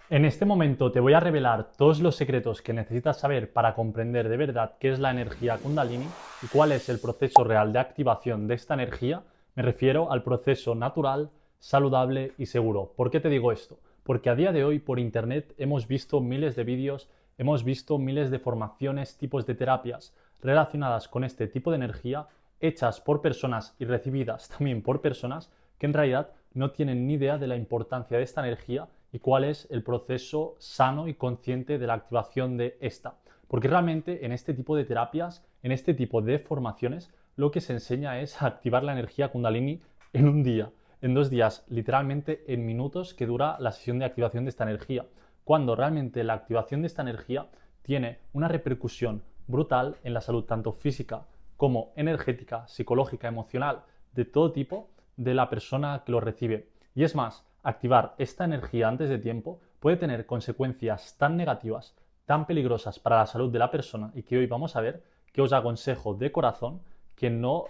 En este momento te voy a revelar todos los secretos que necesitas saber para comprender de verdad qué es la energía Kundalini y cuál es el proceso real de activación de esta energía. Me refiero al proceso natural, saludable y seguro. ¿Por qué te digo esto? Porque a día de hoy por internet hemos visto miles de vídeos, hemos visto miles de formaciones, tipos de terapias relacionadas con este tipo de energía hechas por personas y recibidas también por personas que en realidad no tienen ni idea de la importancia de esta energía y cuál es el proceso sano y consciente de la activación de esta. Porque realmente en este tipo de terapias, en este tipo de formaciones, lo que se enseña es a activar la energía Kundalini en un día, en 2 días, literalmente en minutos que dura la sesión de activación de esta energía. Cuando realmente la activación de esta energía tiene una repercusión brutal en la salud tanto física como energética, psicológica, emocional, de todo tipo de la persona que lo recibe. Y es más, activar esta energía antes de tiempo puede tener consecuencias tan negativas, tan peligrosas para la salud de la persona y que hoy vamos a ver que os aconsejo de corazón que no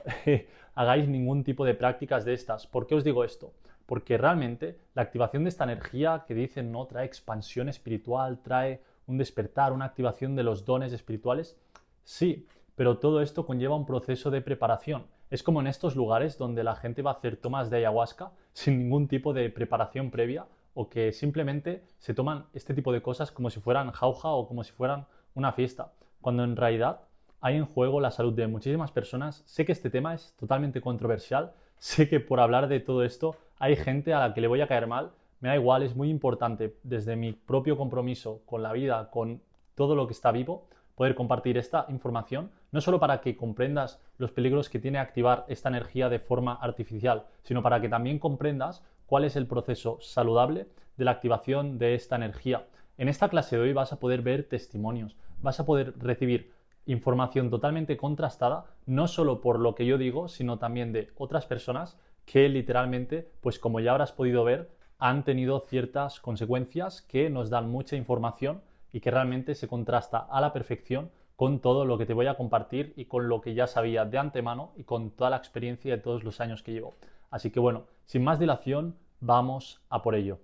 hagáis ningún tipo de prácticas de estas. ¿Por qué os digo esto? Porque realmente la activación de esta energía que dicen no trae expansión espiritual, trae un despertar, una activación de los dones espirituales, sí, pero todo esto conlleva un proceso de preparación. Es como en estos lugares donde la gente va a hacer tomas de ayahuasca sin ningún tipo de preparación previa o que simplemente se toman este tipo de cosas como si fueran jauja o como si fueran una fiesta, cuando en realidad hay en juego la salud de muchísimas personas. Sé que este tema es totalmente controversial, sé que por hablar de todo esto hay gente a la que le voy a caer mal, me da igual, es muy importante desde mi propio compromiso con la vida, con todo lo que está vivo, poder compartir esta información, no solo para que comprendas los peligros que tiene activar esta energía de forma artificial, sino para que también comprendas cuál es el proceso saludable de la activación de esta energía. En esta clase de hoy vas a poder ver testimonios, vas a poder recibir información totalmente contrastada, no solo por lo que yo digo, sino también de otras personas que literalmente, pues como ya habrás podido ver, han tenido ciertas consecuencias que nos dan mucha información y que realmente se contrasta a la perfección con todo lo que te voy a compartir y con lo que ya sabía de antemano y con toda la experiencia de todos los años que llevo. Así que bueno, sin más dilación, vamos a por ello.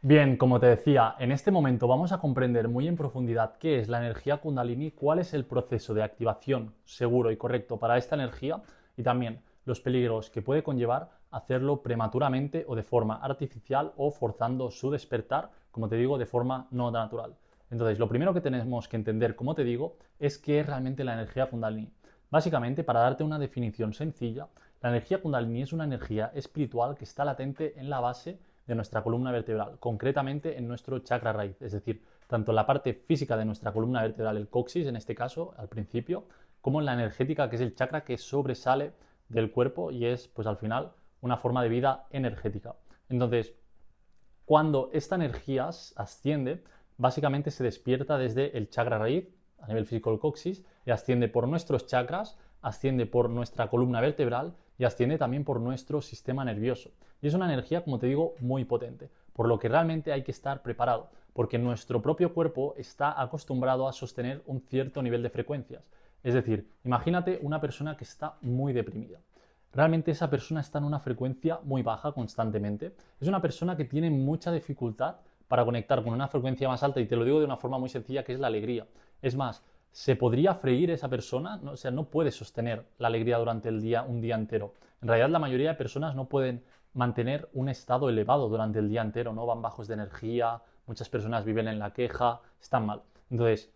Bien, como te decía, en este momento vamos a comprender muy en profundidad qué es la energía Kundalini, cuál es el proceso de activación seguro y correcto para esta energía y también los peligros que puede conllevar hacerlo prematuramente o de forma artificial o forzando su despertar, como te digo, de forma no natural. Entonces, lo primero que tenemos que entender, como te digo, es qué es realmente la energía Kundalini. Básicamente, para darte una definición sencilla, la energía Kundalini es una energía espiritual que está latente en la base de nuestra columna vertebral, concretamente en nuestro chakra raíz, es decir, tanto en la parte física de nuestra columna vertebral, el coxis en este caso, al principio, como en la energética, que es el chakra que sobresale del cuerpo y es, pues al final, una forma de vida energética. Entonces, cuando esta energía asciende, básicamente se despierta desde el chakra raíz, a nivel físico el coxis, y asciende por nuestros chakras, asciende por nuestra columna vertebral y asciende también por nuestro sistema nervioso. Y es una energía, como te digo, muy potente, por lo que realmente hay que estar preparado, porque nuestro propio cuerpo está acostumbrado a sostener un cierto nivel de frecuencias. Es decir, imagínate una persona que está muy deprimida. Realmente esa persona está en una frecuencia muy baja constantemente. Es una persona que tiene mucha dificultad para conectar con una frecuencia más alta y te lo digo de una forma muy sencilla que es la alegría. Es más, se podría freír esa persona, ¿no? O sea, no puede sostener la alegría durante el día, un día entero. En realidad la mayoría de personas no pueden mantener un estado elevado durante el día entero, ¿no? Van bajos de energía, muchas personas viven en la queja, están mal. Entonces,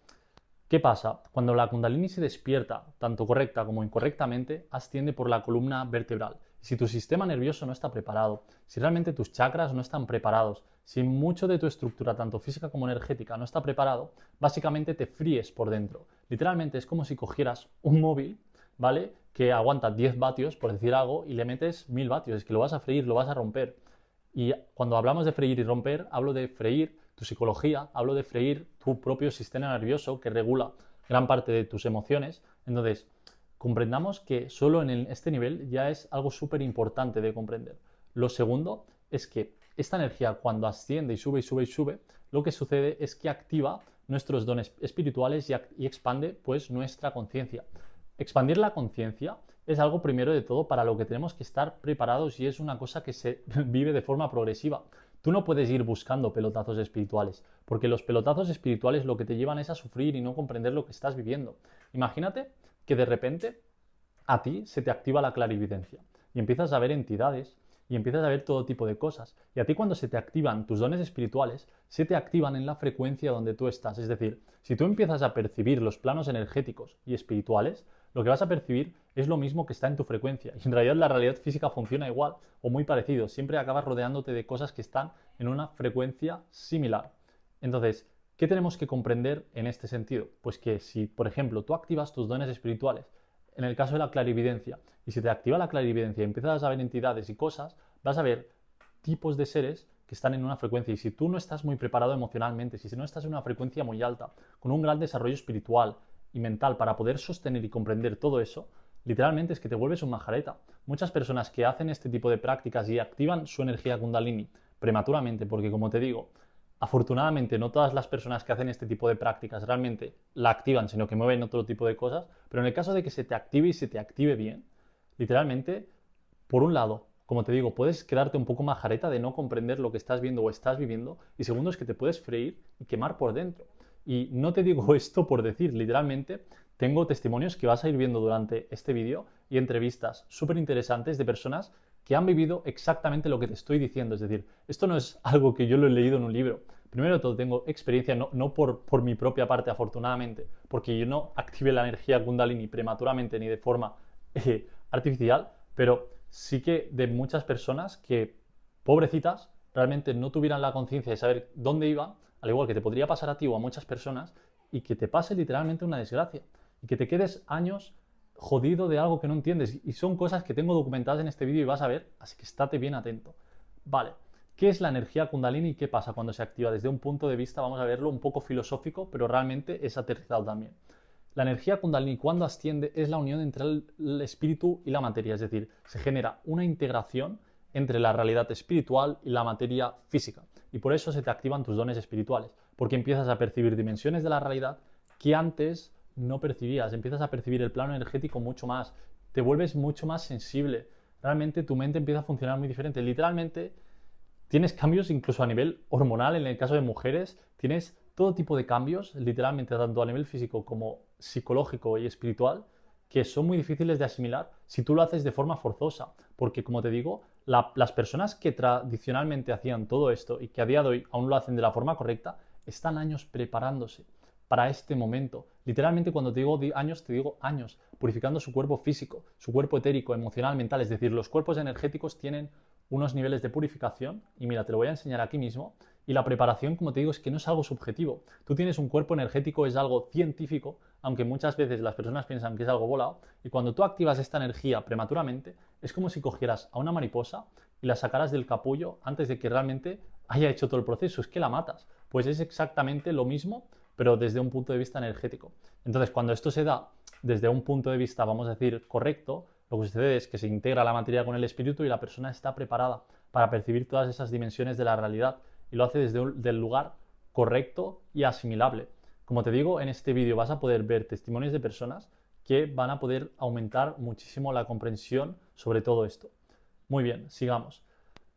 ¿qué pasa? Cuando la Kundalini se despierta, tanto correcta como incorrectamente, asciende por la columna vertebral. Si tu sistema nervioso no está preparado, si realmente tus chakras no están preparados, si mucho de tu estructura, tanto física como energética, no está preparado, básicamente te fríes por dentro. Literalmente es como si cogieras un móvil, ¿vale? Que aguanta 10 vatios, por decir algo, y le metes 1000 vatios. Es que lo vas a freír, lo vas a romper. Y cuando hablamos de freír y romper, hablo de freír tu psicología, hablo de freír tu propio sistema nervioso que regula gran parte de tus emociones. Entonces, comprendamos que solo en este nivel ya es algo súper importante de comprender. Lo segundo es que esta energía cuando asciende y sube y sube y sube, lo que sucede es que activa nuestros dones espirituales y expande pues nuestra conciencia. Expandir la conciencia es algo primero de todo para lo que tenemos que estar preparados y es una cosa que se vive de forma progresiva. Tú no puedes ir buscando pelotazos espirituales, porque los pelotazos espirituales lo que te llevan es a sufrir y no comprender lo que estás viviendo. Imagínate que de repente a ti se te activa la clarividencia y empiezas a ver entidades y empiezas a ver todo tipo de cosas. Y a ti cuando se te activan tus dones espirituales, se te activan en la frecuencia donde tú estás. Es decir, si tú empiezas a percibir los planos energéticos y espirituales, lo que vas a percibir es lo mismo que está en tu frecuencia. Y en realidad la realidad física funciona igual o muy parecido. Siempre acabas rodeándote de cosas que están en una frecuencia similar. Entonces, ¿qué tenemos que comprender en este sentido? Pues que si, por ejemplo, tú activas tus dones espirituales, en el caso de la clarividencia, y si te activa la clarividencia y empiezas a ver entidades y cosas, vas a ver tipos de seres que están en una frecuencia. Y si tú no estás muy preparado emocionalmente, si no estás en una frecuencia muy alta, con un gran desarrollo espiritual y mental para poder sostener y comprender todo eso, literalmente es que te vuelves un majareta. Muchas personas que hacen este tipo de prácticas y activan su energía kundalini prematuramente, porque como te digo, afortunadamente no todas las personas que hacen este tipo de prácticas realmente la activan, sino que mueven otro tipo de cosas, pero en el caso de que se te active y se te active bien, literalmente, por un lado, como te digo, puedes quedarte un poco majareta de no comprender lo que estás viendo o estás viviendo, y segundo es que te puedes freír y quemar por dentro. Y no te digo esto por decir, literalmente, tengo testimonios que vas a ir viendo durante este vídeo y entrevistas súper interesantes de personas que han vivido exactamente lo que te estoy diciendo. Es decir, esto no es algo que yo lo he leído en un libro. Primero de todo, tengo experiencia, no por mi propia parte, afortunadamente, porque yo no activé la energía Kundalini prematuramente ni de forma artificial, pero sí que de muchas personas que, pobrecitas, realmente no tuvieran la conciencia de saber dónde iban, al igual que te podría pasar a ti o a muchas personas, y que te pase literalmente una desgracia, y que te quedes años jodido de algo que no entiendes. Y son cosas que tengo documentadas en este vídeo y vas a ver, así que estate bien atento. Vale, ¿qué es la energía Kundalini y qué pasa cuando se activa? Desde un punto de vista, vamos a verlo, un poco filosófico, pero realmente es aterrizado también. La energía Kundalini, cuando asciende, es la unión entre el espíritu y la materia, es decir, se genera una integración entre la realidad espiritual y la materia física. Y por eso se te activan tus dones espirituales, porque empiezas a percibir dimensiones de la realidad que antes no percibías, empiezas a percibir el plano energético mucho más, te vuelves mucho más sensible, realmente tu mente empieza a funcionar muy diferente. Literalmente tienes cambios incluso a nivel hormonal, en el caso de mujeres, tienes todo tipo de cambios, literalmente tanto a nivel físico como psicológico y espiritual, que son muy difíciles de asimilar si tú lo haces de forma forzosa. Porque, como te digo, las personas que tradicionalmente hacían todo esto y que a día de hoy aún lo hacen de la forma correcta, están años preparándose para este momento. Literalmente cuando te digo años, te digo años, purificando su cuerpo físico, su cuerpo etérico, emocional, mental. Es decir, los cuerpos energéticos tienen unos niveles de purificación, y mira, te lo voy a enseñar aquí mismo, y la preparación, como te digo, es que no es algo subjetivo. Tú tienes un cuerpo energético, es algo científico, aunque muchas veces las personas piensan que es algo volado, y cuando tú activas esta energía prematuramente, es como si cogieras a una mariposa y la sacaras del capullo antes de que realmente haya hecho todo el proceso, es que la matas. Pues es exactamente lo mismo, pero desde un punto de vista energético. Entonces, cuando esto se da desde un punto de vista, vamos a decir, correcto, lo que sucede es que se integra la materia con el espíritu y la persona está preparada para percibir todas esas dimensiones de la realidad y lo hace desde el lugar correcto y asimilable. Como te digo, en este vídeo vas a poder ver testimonios de personas que van a poder aumentar muchísimo la comprensión sobre todo esto. Muy bien, sigamos.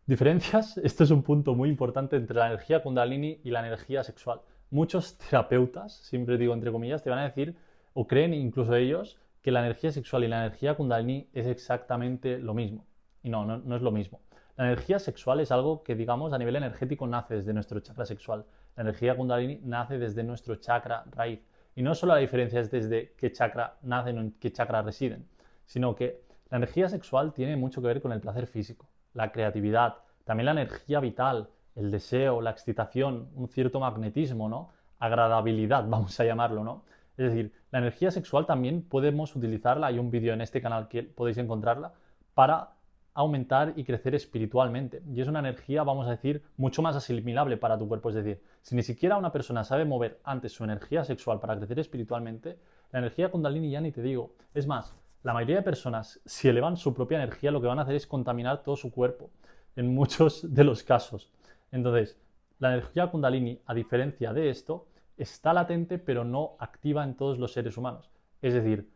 Diferencias, esto es un punto muy importante entre la energía Kundalini y la energía sexual. Muchos terapeutas, siempre digo entre comillas, te van a decir, o creen incluso ellos, que la energía sexual y la energía Kundalini es exactamente lo mismo. Y no es lo mismo. La energía sexual es algo que, digamos, a nivel energético nace desde nuestro chakra sexual. La energía Kundalini nace desde nuestro chakra raíz. Y no solo la diferencia es desde qué chakra nacen o en qué chakra residen, sino que la energía sexual tiene mucho que ver con el placer físico, la creatividad, también la energía vital, el deseo, la excitación, un cierto magnetismo, ¿no? Agradabilidad, vamos a llamarlo, ¿no? Es decir, la energía sexual también podemos utilizarla, hay un vídeo en este canal que podéis encontrarla, para aumentar y crecer espiritualmente. Y es una energía, vamos a decir, mucho más asimilable para tu cuerpo. Es decir, si ni siquiera una persona sabe mover antes su energía sexual para crecer espiritualmente, la energía Kundalini ya ni te digo. Es más, la mayoría de personas, si elevan su propia energía, lo que van a hacer es contaminar todo su cuerpo, en muchos de los casos. Entonces, la energía Kundalini, a diferencia de esto, está latente pero no activa en todos los seres humanos. Es decir,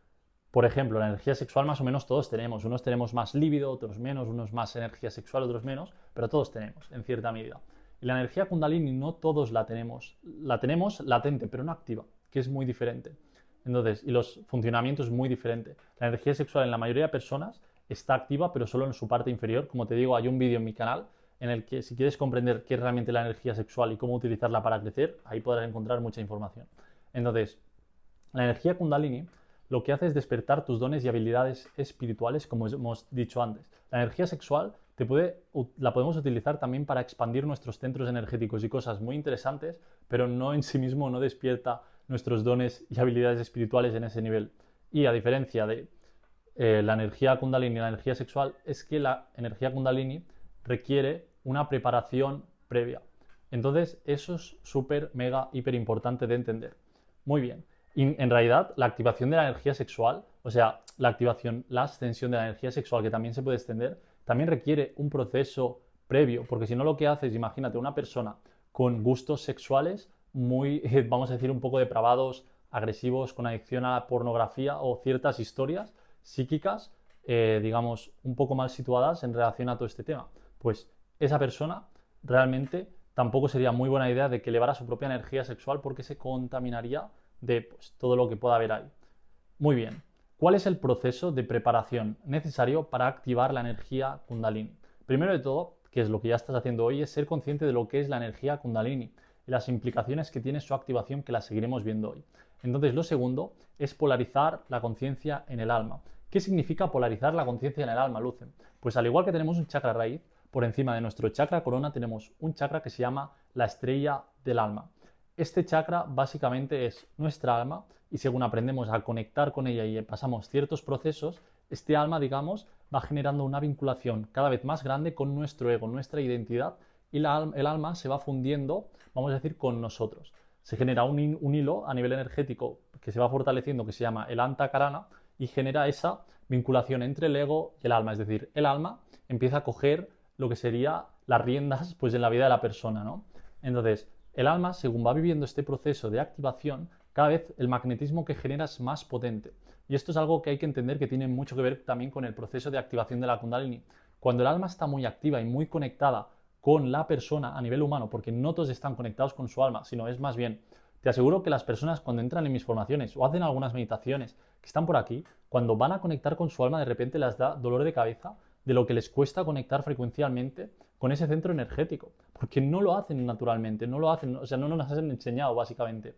por ejemplo, la energía sexual más o menos todos tenemos. Unos tenemos más líbido, otros menos, unos más energía sexual, otros menos, pero todos tenemos, en cierta medida. Y la energía Kundalini no todos la tenemos latente, pero no activa, que es muy diferente. Entonces, y los funcionamientos es muy diferente. La energía sexual en la mayoría de personas está activa, pero solo en su parte inferior. Como te digo, hay un vídeo en mi canal en el que si quieres comprender qué es realmente la energía sexual y cómo utilizarla para crecer, ahí podrás encontrar mucha información. Entonces, la energía Kundalini lo que hace es despertar tus dones y habilidades espirituales, como hemos dicho antes. La energía sexual la podemos utilizar también para expandir nuestros centros energéticos y cosas muy interesantes, pero no en sí mismo no despierta nuestros dones y habilidades espirituales en ese nivel. Y a diferencia de la energía Kundalini y la energía sexual, es que la energía Kundalini requiere una preparación previa. Entonces, eso es súper, mega, hiper importante de entender. Muy bien. Y en realidad, la activación de la energía sexual, o sea, la ascensión de la energía sexual, que también se puede extender, también requiere un proceso previo, porque si no lo que haces, imagínate, una persona con gustos sexuales muy, vamos a decir, un poco depravados, agresivos, con adicción a la pornografía o ciertas historias psíquicas, digamos, un poco mal situadas en relación a todo este tema. Pues esa persona realmente tampoco sería muy buena idea de que elevara su propia energía sexual porque se contaminaría de pues, todo lo que pueda haber ahí. Muy bien. ¿Cuál es el proceso de preparación necesario para activar la energía Kundalini? Primero de todo, que es lo que ya estás haciendo hoy, es ser consciente de lo que es la energía Kundalini y las implicaciones que tiene su activación, que la seguiremos viendo hoy. Entonces, lo segundo es polarizar la conciencia en el alma. ¿Qué significa polarizar la conciencia en el alma, Lucen? Pues al igual que tenemos un chakra raíz, por encima de nuestro chakra corona tenemos un chakra que se llama la estrella del alma. Este chakra básicamente es nuestra alma y según aprendemos a conectar con ella y pasamos ciertos procesos, este alma, digamos, va generando una vinculación cada vez más grande con nuestro ego, nuestra identidad, y el alma se va fundiendo, vamos a decir, con nosotros. Se genera un hilo a nivel energético que se va fortaleciendo, que se llama el Antakarana, y genera esa vinculación entre el ego y el alma. Es decir, el alma empieza a coger lo que sería las riendas pues, en la vida de la persona, ¿no? Entonces, el alma, según va viviendo este proceso de activación, cada vez el magnetismo que genera es más potente. Y esto es algo que hay que entender que tiene mucho que ver también con el proceso de activación de la Kundalini. Cuando el alma está muy activa y muy conectada con la persona a nivel humano, porque no todos están conectados con su alma, sino es más bien, te aseguro que las personas cuando entran en mis formaciones o hacen algunas meditaciones que están por aquí, cuando van a conectar con su alma de repente les da dolor de cabeza de lo que les cuesta conectar frecuencialmente con ese centro energético, porque no lo hacen naturalmente, no lo hacen, o sea, no nos han enseñado básicamente.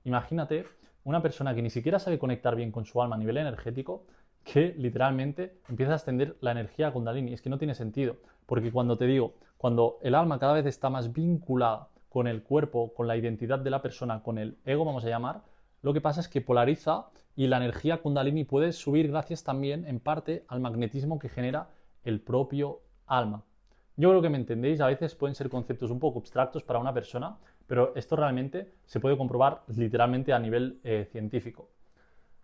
Imagínate una persona que ni siquiera sabe conectar bien con su alma a nivel energético, que literalmente empieza a extender la energía Kundalini. Es que no tiene sentido, porque cuando te digo, cuando el alma cada vez está más vinculada con el cuerpo, con la identidad de la persona, con el ego, vamos a llamar, lo que pasa es que polariza y la energía Kundalini puede subir gracias también en parte al magnetismo que genera el propio alma. Yo creo que me entendéis, a veces pueden ser conceptos un poco abstractos para una persona, pero esto realmente se puede comprobar literalmente a nivel científico.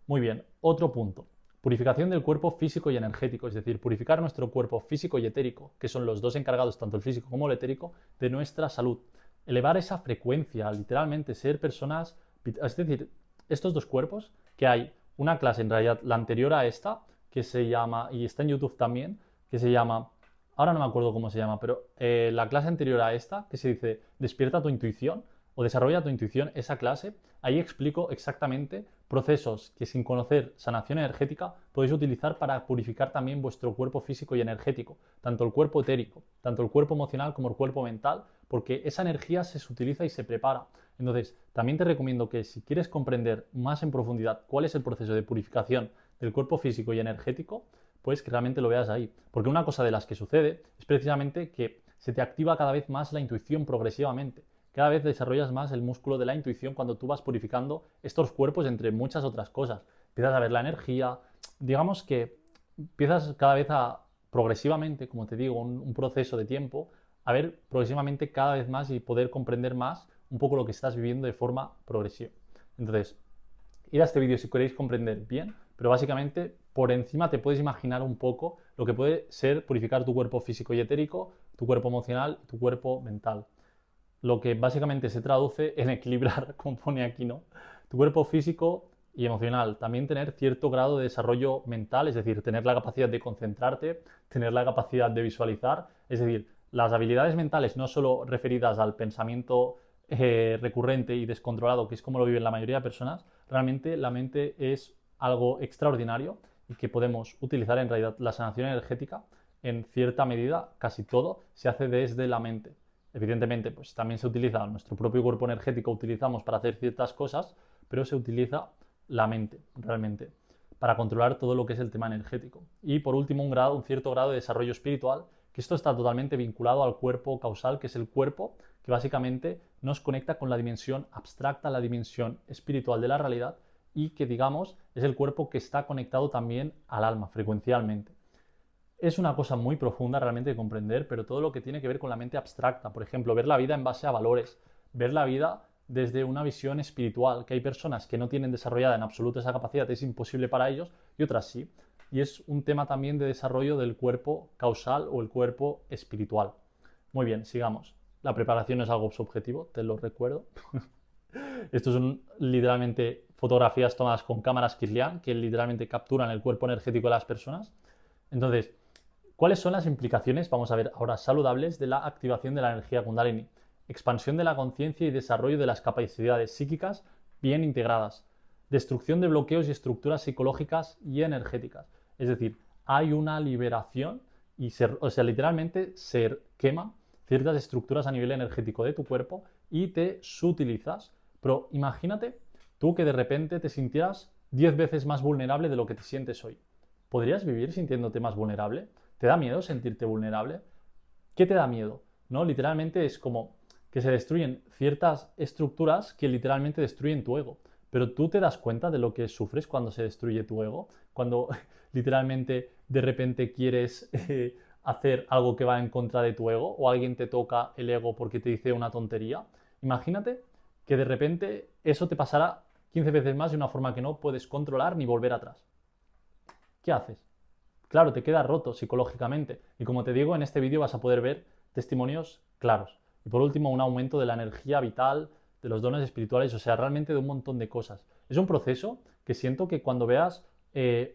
Muy bien, otro punto. Purificación del cuerpo físico y energético, es decir, purificar nuestro cuerpo físico y etérico, que son los dos encargados, tanto el físico como el etérico, de nuestra salud. Elevar esa frecuencia, literalmente ser personas, es decir, estos dos cuerpos, que hay una clase en realidad, la anterior a esta, que se llama, y está en YouTube también, que se llama, ahora no me acuerdo cómo se llama, pero la clase anterior a esta, que se dice despierta tu intuición o desarrolla tu intuición, esa clase, ahí explico exactamente procesos que sin conocer sanación energética podéis utilizar para purificar también vuestro cuerpo físico y energético, tanto el cuerpo etérico, tanto el cuerpo emocional como el cuerpo mental, porque esa energía se utiliza y se prepara. Entonces, también te recomiendo que si quieres comprender más en profundidad cuál es el proceso de purificación del cuerpo físico y energético, pues que realmente lo veas ahí. Porque una cosa de las que sucede es precisamente que se te activa cada vez más la intuición progresivamente. Cada vez desarrollas más el músculo de la intuición cuando tú vas purificando estos cuerpos entre muchas otras cosas. Empiezas a ver la energía, digamos que empiezas cada vez a progresivamente, como te digo, un proceso de tiempo, a ver progresivamente cada vez más y poder comprender más un poco lo que estás viviendo de forma progresiva. Entonces, ir a este vídeo si queréis comprender bien, pero básicamente por encima te puedes imaginar un poco lo que puede ser purificar tu cuerpo físico y etérico, tu cuerpo emocional, tu cuerpo mental. Lo que básicamente se traduce en equilibrar, como pone aquí, ¿no? Tu cuerpo físico y emocional. También tener cierto grado de desarrollo mental, es decir, tener la capacidad de concentrarte, tener la capacidad de visualizar, es decir, las habilidades mentales no solo referidas al pensamiento recurrente y descontrolado, que es como lo viven la mayoría de personas, realmente la mente es algo extraordinario y que podemos utilizar. En realidad la sanación energética, en cierta medida, casi todo, se hace desde la mente. Evidentemente, pues también se utiliza nuestro propio cuerpo energético, utilizamos para hacer ciertas cosas, pero se utiliza la mente, realmente, para controlar todo lo que es el tema energético. Y por último, un cierto grado de desarrollo espiritual, que esto está totalmente vinculado al cuerpo causal, que es el cuerpo que básicamente nos conecta con la dimensión abstracta, la dimensión espiritual de la realidad, y que, digamos, es el cuerpo que está conectado también al alma, frecuencialmente. Es una cosa muy profunda realmente de comprender, pero todo lo que tiene que ver con la mente abstracta, por ejemplo, ver la vida en base a valores, ver la vida desde una visión espiritual, que hay personas que no tienen desarrollada en absoluto esa capacidad, es imposible para ellos, y otras sí. Y es un tema también de desarrollo del cuerpo causal o el cuerpo espiritual. Muy bien, sigamos. La preparación no es algo subjetivo, te lo recuerdo. Estos son literalmente fotografías tomadas con cámaras Kirlian, que literalmente capturan el cuerpo energético de las personas. Entonces, ¿cuáles son las implicaciones, vamos a ver ahora, saludables de la activación de la energía Kundalini? Expansión de la conciencia y desarrollo de las capacidades psíquicas bien integradas. Destrucción de bloqueos y estructuras psicológicas y energéticas. Es decir, hay una liberación y literalmente se queman ciertas estructuras a nivel energético de tu cuerpo y te sutilizas. Pero imagínate tú que de repente te sintieras 10 veces más vulnerable de lo que te sientes hoy. ¿Podrías vivir sintiéndote más vulnerable? ¿Te da miedo sentirte vulnerable? ¿Qué te da miedo? ¿No? Literalmente es como que se destruyen ciertas estructuras que literalmente destruyen tu ego. Pero tú te das cuenta de lo que sufres cuando se destruye tu ego, cuando literalmente de repente quieres hacer algo que va en contra de tu ego o alguien te toca el ego porque te dice una tontería. Imagínate que de repente eso te pasará 15 veces más de una forma que no puedes controlar ni volver atrás. ¿Qué haces? Claro, te quedas roto psicológicamente. Y como te digo, en este vídeo vas a poder ver testimonios claros. Y por último, un aumento de la energía vital, de los dones espirituales, o sea, realmente de un montón de cosas. Es un proceso que siento que cuando veas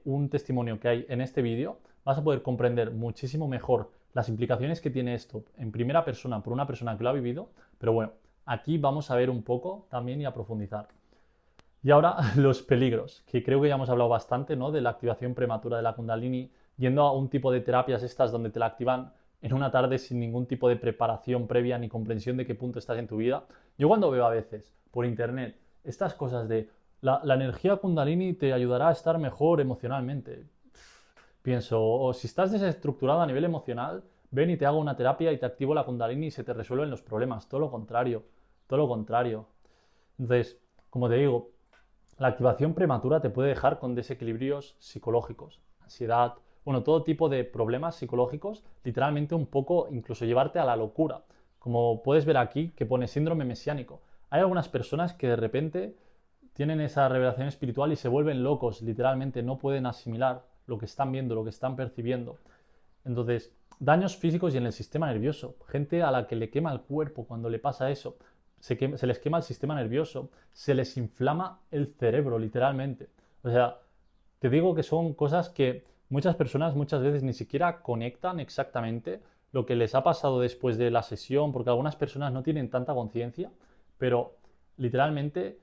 un testimonio que hay en este vídeo, vas a poder comprender muchísimo mejor las implicaciones que tiene esto en primera persona por una persona que lo ha vivido. Pero bueno, aquí vamos a ver un poco también y a profundizar. Y ahora los peligros, que creo que ya hemos hablado bastante, ¿no? De la activación prematura de la Kundalini, yendo a un tipo de terapias estas donde te la activan en una tarde sin ningún tipo de preparación previa ni comprensión de qué punto estás en tu vida. Yo cuando veo a veces por internet estas cosas de la energía Kundalini te ayudará a estar mejor emocionalmente, pienso, o si estás desestructurado a nivel emocional, ven y te hago una terapia y te activo la Kundalini y se te resuelven los problemas. Todo lo contrario, todo lo contrario. Entonces, como te digo, la activación prematura te puede dejar con desequilibrios psicológicos, ansiedad, bueno, todo tipo de problemas psicológicos, literalmente un poco incluso llevarte a la locura. Como puedes ver aquí, que pone síndrome mesiánico. Hay algunas personas que de repente tienen esa revelación espiritual y se vuelven locos, literalmente no pueden asimilar lo que están viendo, lo que están percibiendo. Entonces, daños físicos y en el sistema nervioso. Gente a la que le quema el cuerpo cuando le pasa eso. Se les quema el sistema nervioso, se les inflama el cerebro, literalmente. O sea, te digo que son cosas que muchas personas muchas veces ni siquiera conectan exactamente lo que les ha pasado después de la sesión, porque algunas personas no tienen tanta conciencia, pero literalmente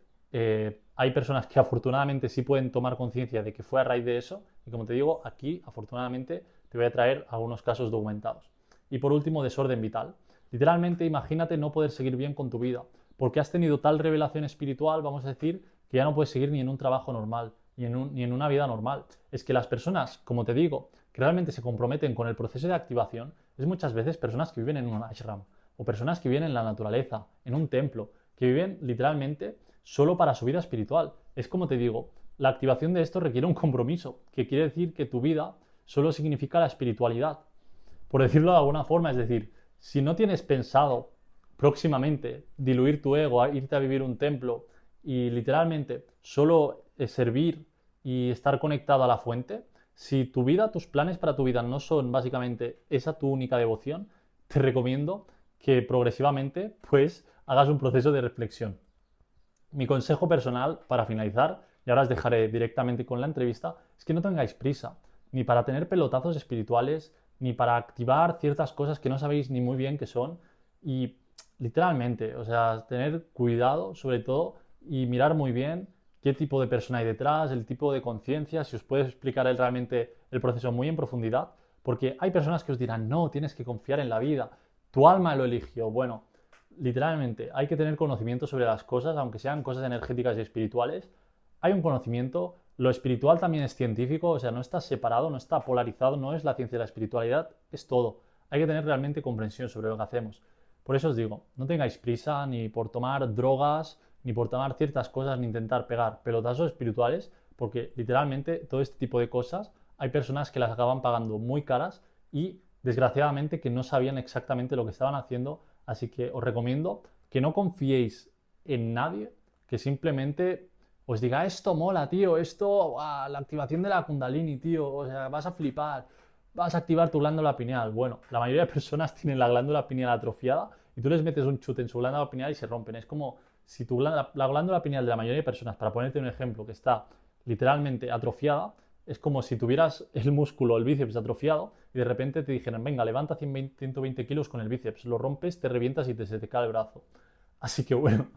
hay personas que afortunadamente sí pueden tomar conciencia de que fue a raíz de eso, y como te digo, aquí afortunadamente te voy a traer algunos casos documentados. Y por último, desorden vital. Literalmente, imagínate no poder seguir bien con tu vida, porque has tenido tal revelación espiritual, vamos a decir, que ya no puedes seguir ni en un trabajo normal, ni en una vida normal. Es que las personas, como te digo, que realmente se comprometen con el proceso de activación, es muchas veces personas que viven en un ashram, o personas que viven en la naturaleza, en un templo, que viven literalmente solo para su vida espiritual. Es como te digo, la activación de esto requiere un compromiso, que quiere decir que tu vida solo significa la espiritualidad. Por decirlo de alguna forma, es decir, si no tienes pensado próximamente diluir tu ego, irte a vivir un templo y literalmente solo servir y estar conectado a la fuente, si tu vida, tus planes para tu vida no son básicamente esa tu única devoción, te recomiendo que progresivamente pues hagas un proceso de reflexión. Mi consejo personal para finalizar, y ahora os dejaré directamente con la entrevista, es que no tengáis prisa, ni para tener pelotazos espirituales, ni para activar ciertas cosas que no sabéis ni muy bien qué son. Y literalmente, o sea, tener cuidado sobre todo y mirar muy bien qué tipo de persona hay detrás, el tipo de conciencia, si os puede explicar él realmente el proceso muy en profundidad, porque hay personas que os dirán, no, tienes que confiar en la vida, tu alma lo eligió. Bueno, literalmente hay que tener conocimiento sobre las cosas, aunque sean cosas energéticas y espirituales. Hay un conocimiento, lo espiritual también es científico, o sea, no está separado, no está polarizado, no es la ciencia de la espiritualidad, es todo. Hay que tener realmente comprensión sobre lo que hacemos. Por eso os digo, no tengáis prisa ni por tomar drogas, ni por tomar ciertas cosas, ni intentar pegar pelotazos espirituales, porque literalmente todo este tipo de cosas hay personas que las acaban pagando muy caras y desgraciadamente que no sabían exactamente lo que estaban haciendo, así que os recomiendo que no confiéis en nadie, que simplemente os diga esto mola, tío, esto, la activación de la Kundalini, tío, o sea, vas a flipar, vas a activar tu glándula pineal. Bueno, la mayoría de personas tienen la glándula pineal atrofiada y tú les metes un chute en su glándula pineal y se rompen. Es como si la glándula pineal de la mayoría de personas, para ponerte un ejemplo, que está literalmente atrofiada, es como si tuvieras el músculo, el bíceps atrofiado y de repente te dijeran, venga, levanta 120 kilos con el bíceps, lo rompes, te revientas y se te cae el brazo. Así que bueno,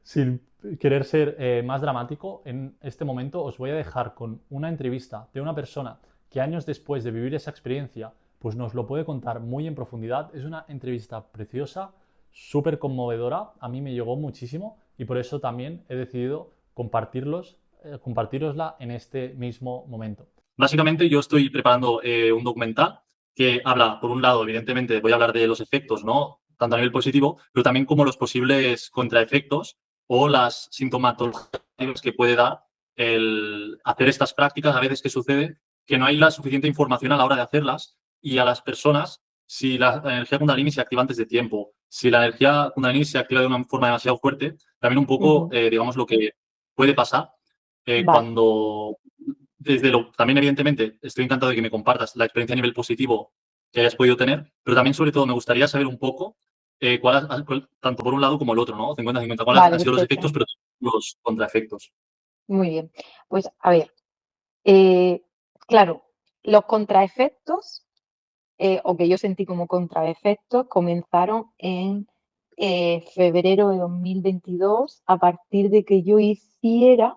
sin querer ser más dramático, en este momento os voy a dejar con una entrevista de una persona que años después de vivir esa experiencia, pues nos lo puede contar muy en profundidad. Es una entrevista preciosa, súper conmovedora, a mí me llegó muchísimo y por eso también he decidido compartirosla en este mismo momento. Básicamente yo estoy preparando un documental que habla, por un lado, evidentemente, voy a hablar de los efectos, ¿no? Tanto a nivel positivo, pero también como los posibles contraefectos o las sintomatologías que puede dar el hacer estas prácticas. A veces que sucede que no hay la suficiente información a la hora de hacerlas y a las personas, si la energía Kundalini se activa antes de tiempo, si la energía Kundalini se activa de una forma demasiado fuerte, también un poco, Ujú. digamos, lo que puede pasar Vale, cuando también, evidentemente, estoy encantado de que me compartas la experiencia a nivel positivo que hayas podido tener, pero también, sobre todo, me gustaría saber un poco tanto por un lado como el otro, ¿no? 50-50, cuáles vale, han sido los efectos, perfecto. pero también los contraefectos. Muy bien. Pues a ver, eh, claro, los contraefectos, o que yo sentí como contraefectos, comenzaron en febrero de 2022, a partir de que yo hiciera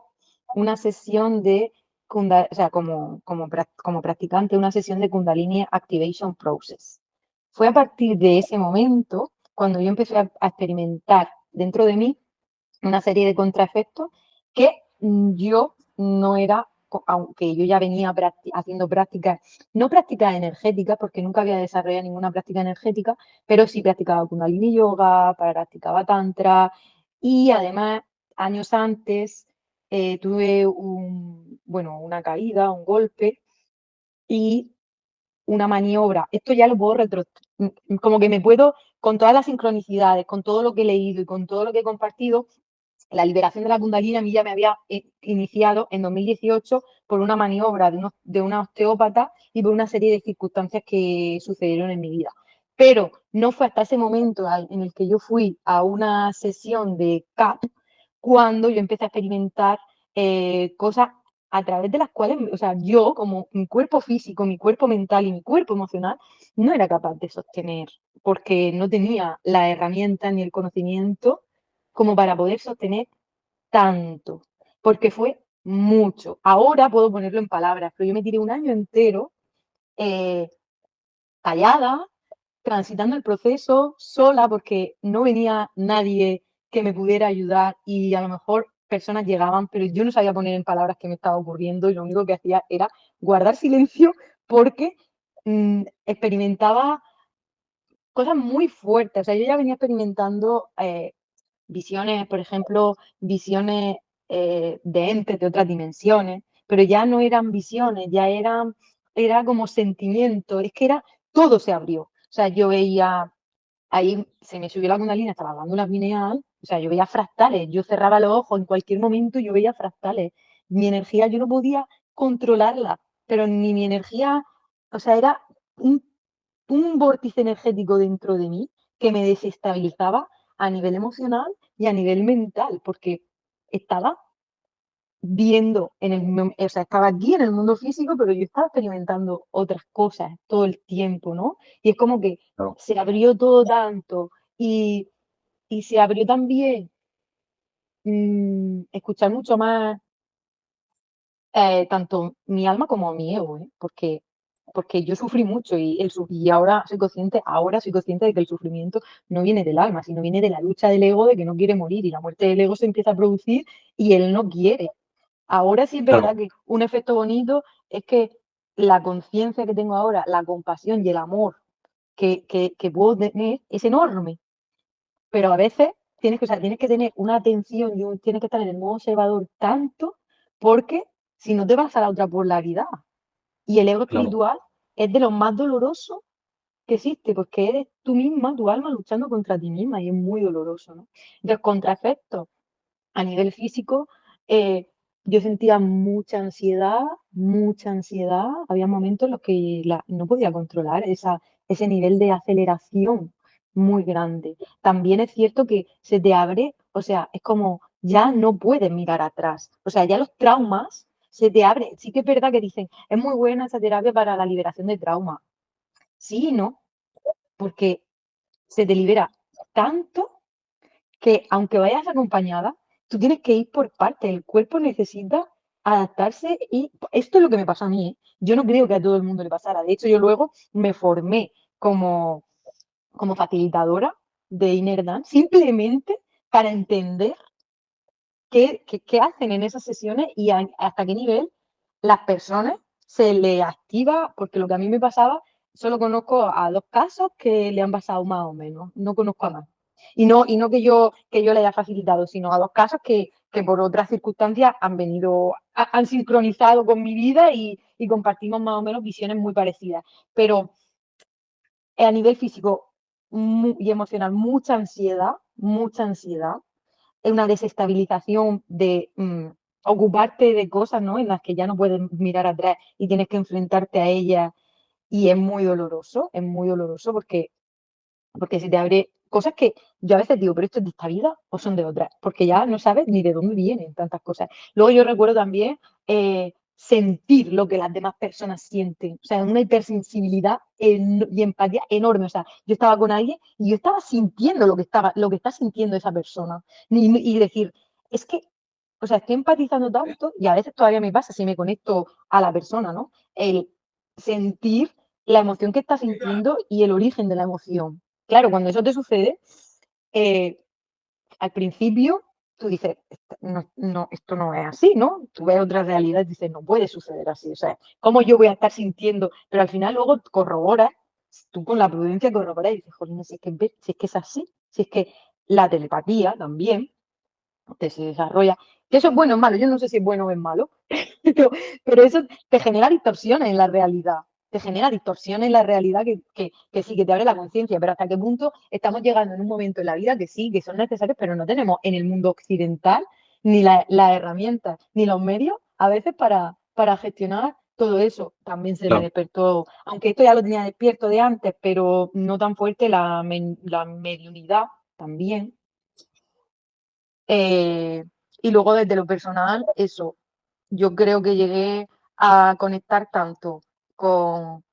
una sesión de, o sea, como practicante, una sesión de Kundalini Activation Process. Fue a partir de ese momento cuando yo empecé a experimentar dentro de mí una serie de contraefectos que yo no era, aunque yo ya venía haciendo prácticas, no prácticas energéticas, porque nunca había desarrollado ninguna práctica energética, pero sí practicaba Kundalini Yoga, practicaba Tantra y además años antes tuve bueno, una caída, un golpe y una maniobra. Esto ya lo puedo como que me puedo, con todas las sincronicidades, con todo lo que he leído y con todo lo que he compartido, la liberación de la Kundalini a mí ya me había iniciado en 2018 por una maniobra de una osteópata y por una serie de circunstancias que sucedieron en mi vida. Pero no fue hasta ese momento en el que yo fui a una sesión de CAP cuando yo empecé a experimentar cosas a través de las cuales, o sea, yo como mi cuerpo físico, mi cuerpo mental y mi cuerpo emocional no era capaz de sostener porque no tenía la herramienta ni el conocimiento como para poder sostener tanto, porque fue mucho. Ahora puedo ponerlo en palabras, pero yo me tiré un año entero eh, callada, transitando el proceso sola, porque no venía nadie que me pudiera ayudar y a lo mejor personas llegaban, pero yo no sabía poner en palabras qué me estaba ocurriendo y lo único que hacía era guardar silencio porque experimentaba cosas muy fuertes. O sea, yo ya venía experimentando visiones, por ejemplo, visiones de entes de otras dimensiones, pero ya no eran visiones, era como sentimiento, es que era, todo se abrió. O sea, yo veía, ahí se me subió la Kundalini hasta la glándula pineal, o sea, yo veía fractales, yo cerraba los ojos, en cualquier momento yo veía fractales. Mi energía yo no podía controlarla, pero ni mi energía, o sea, era un, un vórtice energético dentro de mí que me desestabilizaba a nivel emocional y a nivel mental, porque estaba viendo o sea, estaba aquí en el mundo físico, pero yo estaba experimentando otras cosas todo el tiempo, ¿no? Y es como que Claro, se abrió todo tanto y, y se abrió también escuchar mucho más tanto mi alma como mi ego, ¿eh? Porque yo sufrí mucho y ahora soy consciente de que el sufrimiento no viene del alma, sino viene de la lucha del ego de que no quiere morir y la muerte del ego se empieza a producir y él no quiere. Ahora sí es verdad claro, que un efecto bonito es que la conciencia que tengo ahora, la compasión y el amor que puedo tener es enorme, pero a veces o sea, tienes que tener una atención tienes que estar en el modo observador tanto porque si no te vas a la otra polaridad. Y el ego claro, espiritual es de lo más doloroso que existe, porque eres tú misma, tu alma, luchando contra ti misma y es muy doloroso, ¿no? Los contraefectos a nivel físico, eh, yo sentía mucha ansiedad. Había momentos en los que no podía controlar ese nivel de aceleración muy grande. También es cierto que se te abre, o sea, es como ya no puedes mirar atrás. O sea, ya los traumas se te abren. Sí que es verdad que dicen, es muy buena esa terapia para la liberación de trauma. Sí y no, porque se te libera tanto que aunque vayas acompañada, tú tienes que ir por parte. El cuerpo necesita adaptarse y esto es lo que me pasó a mí, ¿eh? Yo no creo que a todo el mundo le pasara. De hecho, yo luego me formé como facilitadora de Inner Dance simplemente para entender qué hacen en esas sesiones y hasta qué nivel las personas se le activa, porque lo que a mí me pasaba, solo conozco a 2 casos que le han pasado más o menos, no conozco a más. Y no que yo le haya facilitado, sino a 2 casos que por otras circunstancias han venido, han sincronizado con mi vida y compartimos más o menos visiones muy parecidas. Pero a nivel físico y emocional, mucha ansiedad, una desestabilización de ocuparte de cosas, ¿no? En las que ya no puedes mirar atrás y tienes que enfrentarte a ellas y es muy doloroso porque se te abre cosas que yo a veces digo, pero esto es de esta vida o son de otras, porque ya no sabes ni de dónde vienen tantas cosas. Luego yo recuerdo también sentir lo que las demás personas sienten, o sea, una hipersensibilidad y empatía enorme, o sea, yo estaba con alguien y yo estaba sintiendo lo que está sintiendo esa persona y decir, es que, o sea, estoy empatizando tanto y a veces todavía me pasa si me conecto a la persona, ¿no? El sentir la emoción que está sintiendo y el origen de la emoción. Claro, cuando eso te sucede, eh, al principio tú dices, esto no es así, ¿no? Tú ves otra realidad y dices, no puede suceder así. O sea, ¿cómo yo voy a estar sintiendo? Pero al final luego corroboras, tú con la prudencia corroboras y dices, joder, si es que es así, si es que la telepatía también se desarrolla. Que eso es bueno o malo, yo no sé si es bueno o es malo, pero, pero eso te genera distorsiones en la realidad. Te genera distorsiones en la realidad que sí, que te abre la conciencia, pero hasta qué punto estamos llegando en un momento en la vida que sí, que son necesarios, pero no tenemos en el mundo occidental ni las herramientas, ni los medios a veces para gestionar todo eso. También se me claro. despertó, aunque esto ya lo tenía despierto de antes, pero no tan fuerte la mediunidad también. Eh, y luego desde lo personal, eso, yo creo que llegué a conectar tanto con,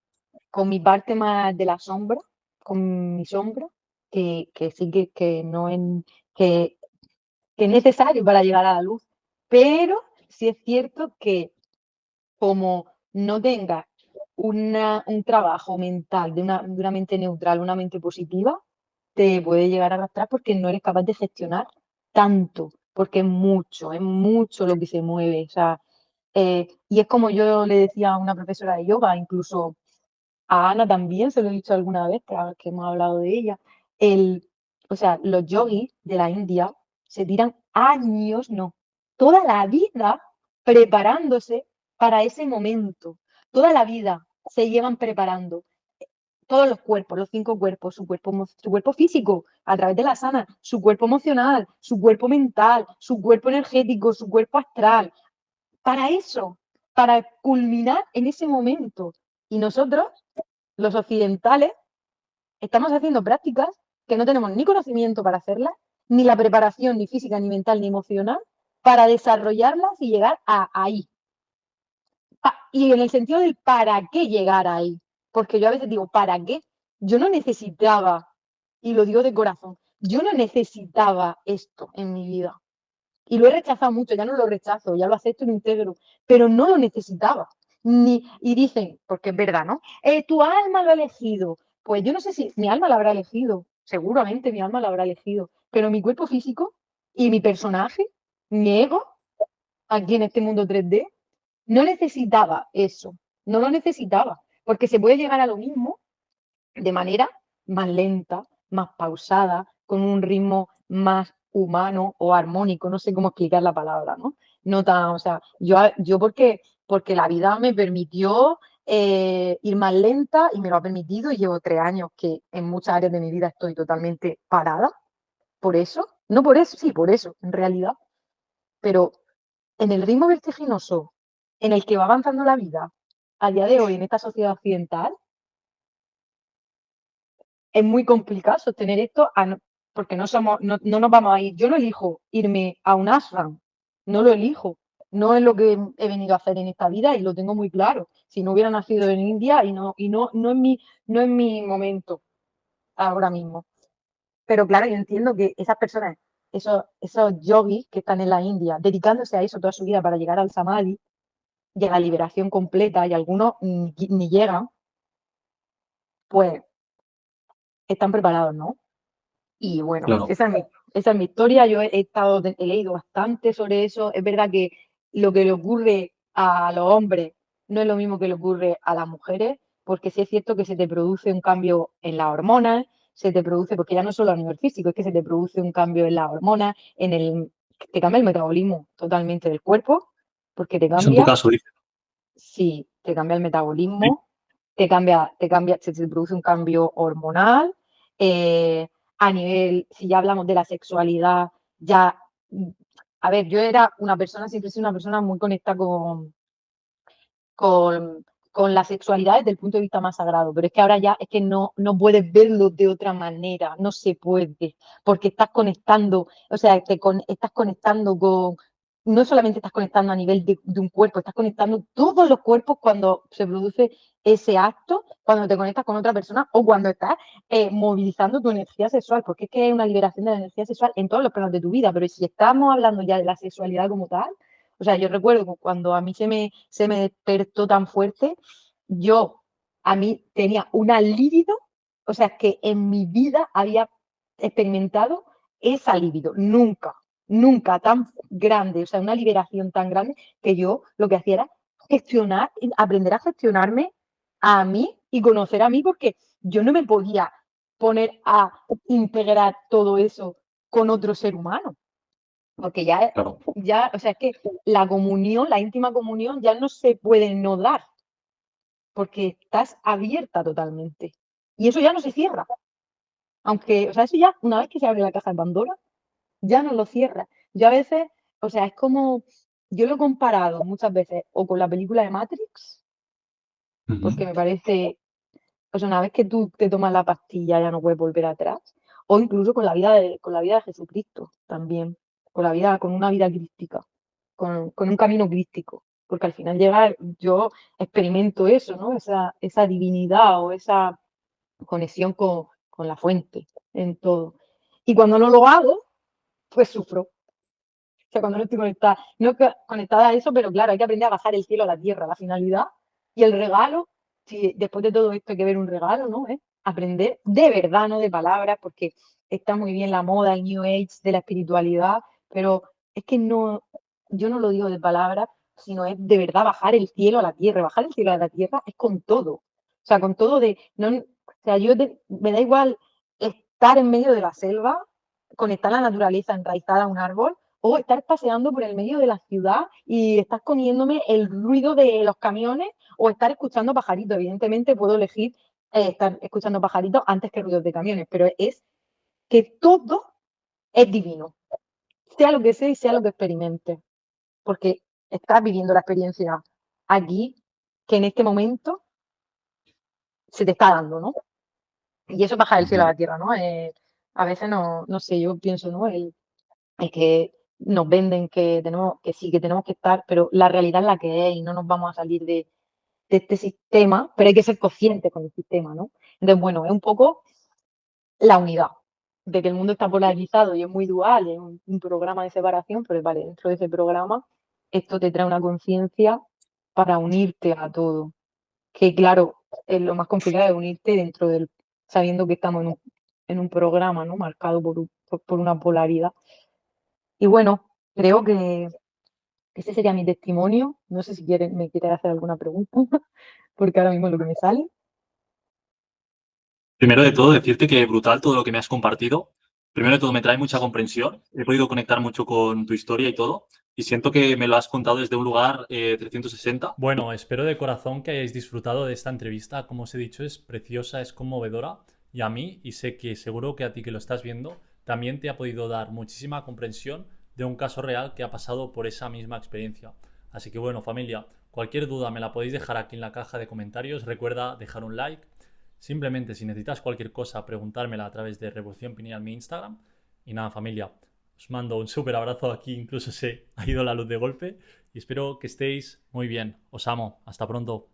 con mi parte más de la sombra, con mi sombra, que sí que no es, que, que es necesario para llegar a la luz. Pero sí es cierto que como no tengas un trabajo mental de una mente neutral, una mente positiva, te puede llegar a arrastrar porque no eres capaz de gestionar tanto, porque es mucho lo que se mueve. O sea, y es como yo le decía a una profesora de yoga, incluso a Ana también, se lo he dicho alguna vez, que hemos hablado de ella, o sea, los yogis de la India se tiran años, no, toda la vida preparándose para ese momento. Toda la vida se llevan preparando todos los cuerpos, los 5 cuerpos, su cuerpo físico a través de la sana, su cuerpo emocional, su cuerpo mental, su cuerpo energético, su cuerpo astral, para eso, para culminar en ese momento. Y nosotros, los occidentales, estamos haciendo prácticas que no tenemos ni conocimiento para hacerlas, ni la preparación, ni física, ni mental, ni emocional, para desarrollarlas y llegar a ahí. Y en el sentido del para qué llegar ahí. Porque yo a veces digo, ¿para qué? Yo no necesitaba, y lo digo de corazón, yo no necesitaba esto en mi vida. Y lo he rechazado mucho, ya no lo rechazo, ya lo acepto y lo integro, pero no lo necesitaba. Y dicen, porque es verdad, ¿no? Tu alma lo ha elegido. Pues yo no sé si mi alma lo habrá elegido, seguramente mi alma lo habrá elegido, pero mi cuerpo físico y mi personaje, mi ego, aquí en este mundo 3D, no necesitaba eso, no lo necesitaba, porque se puede llegar a lo mismo de manera más lenta, más pausada, con un ritmo más humano o armónico, no sé cómo explicar la palabra, ¿no? No tan, o sea, yo porque la vida me permitió ir más lenta y me lo ha permitido y llevo 3 años que en muchas áreas de mi vida estoy totalmente parada, por eso, no por eso, sí, por eso, en realidad, pero en el ritmo vertiginoso en el que va avanzando la vida a día de hoy en esta sociedad occidental, es muy complicado sostener esto porque no nos vamos a ir. Yo no elijo irme a un ashram, no lo elijo. No es lo que he venido a hacer en esta vida y lo tengo muy claro. Si no hubiera nacido en India no es mi momento ahora mismo. Pero claro, yo entiendo que esas personas, esos yogis que están en la India, dedicándose a eso toda su vida para llegar al samadhi y a la liberación completa, y algunos ni llegan, pues están preparados, ¿no? Y bueno, Claro. esa es mi historia. Yo he leído bastante sobre eso. Es verdad que lo que le ocurre a los hombres no es lo mismo que le ocurre a las mujeres, porque sí es cierto que se te produce un cambio en las hormonas, se te produce, porque ya no solo a nivel físico, es que se te produce un cambio en las hormonas, te cambia el metabolismo totalmente del cuerpo, porque te Es en tu cambia, caso, dice. sí, te cambia el Sí. metabolismo, se te produce un cambio hormonal. eh, a nivel, si ya hablamos de la sexualidad, ya, a ver, yo era una persona, siempre he sido una persona muy conectada con, con la sexualidad desde el punto de vista más sagrado, pero es que ahora ya es que no puedes verlo de otra manera, no se puede, porque estás conectando, o sea, estás conectando no solamente estás conectando a nivel de un cuerpo, estás conectando todos los cuerpos cuando se produce ese acto, cuando te conectas con otra persona o cuando estás movilizando tu energía sexual, porque es que hay una liberación de la energía sexual en todos los planos de tu vida, pero si estamos hablando ya de la sexualidad como tal, o sea, yo recuerdo cuando a mí se me despertó tan fuerte, yo, a mí tenía una libido, o sea, que en mi vida había experimentado esa libido, nunca, nunca tan grande, o sea, una liberación tan grande que yo lo que hacía era aprender a gestionarme a mí y conocer a mí, porque yo no me podía poner a integrar todo eso con otro ser humano. Porque Claro. o sea, es que la comunión, la íntima comunión, ya no se puede no dar, porque estás abierta totalmente. Y eso ya no se cierra. Aunque, o sea, eso ya, una vez que se abre la caja de Pandora, ya no lo cierra. Yo a veces, o sea, es como, yo lo he comparado muchas veces o con la película de Matrix, porque Ujú. me parece, o sea, una vez que tú te tomas la pastilla ya no puedes volver atrás, o incluso con la vida de Jesucristo también, con una vida crística, con un camino crístico, porque al final yo experimento eso, ¿no? Esa divinidad o esa conexión con la fuente en todo. Y cuando no lo hago, pues sufro. O sea, cuando no estoy conectada, no conectada a eso, pero claro, hay que aprender a bajar el cielo a la tierra, la finalidad y el regalo. Si después de todo esto hay que ver un regalo, ¿no? Aprender de verdad, no de palabras, porque está muy bien la moda, el New Age de la espiritualidad, pero es que no, yo no lo digo de palabras, sino es de verdad bajar el cielo a la tierra. Bajar el cielo a la tierra es con todo. O sea, con todo no, o sea, me da igual estar en medio de la selva, conectar la naturaleza enraizada a un árbol, o estar paseando por el medio de la ciudad y estás comiéndome el ruido de los camiones o estar escuchando pajaritos. Evidentemente puedo elegir estar escuchando pajaritos antes que ruidos de camiones, pero es que todo es divino, sea lo que sea y sea lo que experimente, porque estás viviendo la experiencia aquí, que en este momento se te está dando, ¿no? Y eso es bajar el cielo a Ujú. la tierra, ¿no? A veces no sé, yo pienso, ¿no? El que nos venden que tenemos, que sí, que tenemos que estar, pero la realidad es la que es y no nos vamos a salir de este sistema, pero hay que ser conscientes con el sistema, ¿no? Entonces, bueno, es un poco la unidad, de que el mundo está polarizado y es muy dual, es un programa de separación, pero vale, dentro de ese programa esto te trae una conciencia para unirte a todo, que claro, es lo más complicado de unirte dentro del, sabiendo que estamos en un programa, ¿no? Marcado por una polaridad. Y bueno, creo que ese sería mi testimonio. No sé si me quieres hacer alguna pregunta, porque ahora mismo es lo que me sale. Primero de todo, decirte que brutal todo lo que me has compartido. Primero de todo, me trae mucha comprensión. He podido conectar mucho con tu historia y todo. Y siento que me lo has contado desde un lugar 360. Bueno, espero de corazón que hayáis disfrutado de esta entrevista. Como os he dicho, es preciosa, es conmovedora. Y a mí, y sé que seguro que a ti que lo estás viendo, también te ha podido dar muchísima comprensión de un caso real que ha pasado por esa misma experiencia. Así que bueno, familia, cualquier duda me la podéis dejar aquí en la caja de comentarios. Recuerda dejar un like. Simplemente, si necesitas cualquier cosa, preguntármela a través de Revolución Pineal, mi Instagram. Y nada, familia, os mando un súper abrazo aquí, incluso se ha ido la luz de golpe. Y espero que estéis muy bien. Os amo. Hasta pronto.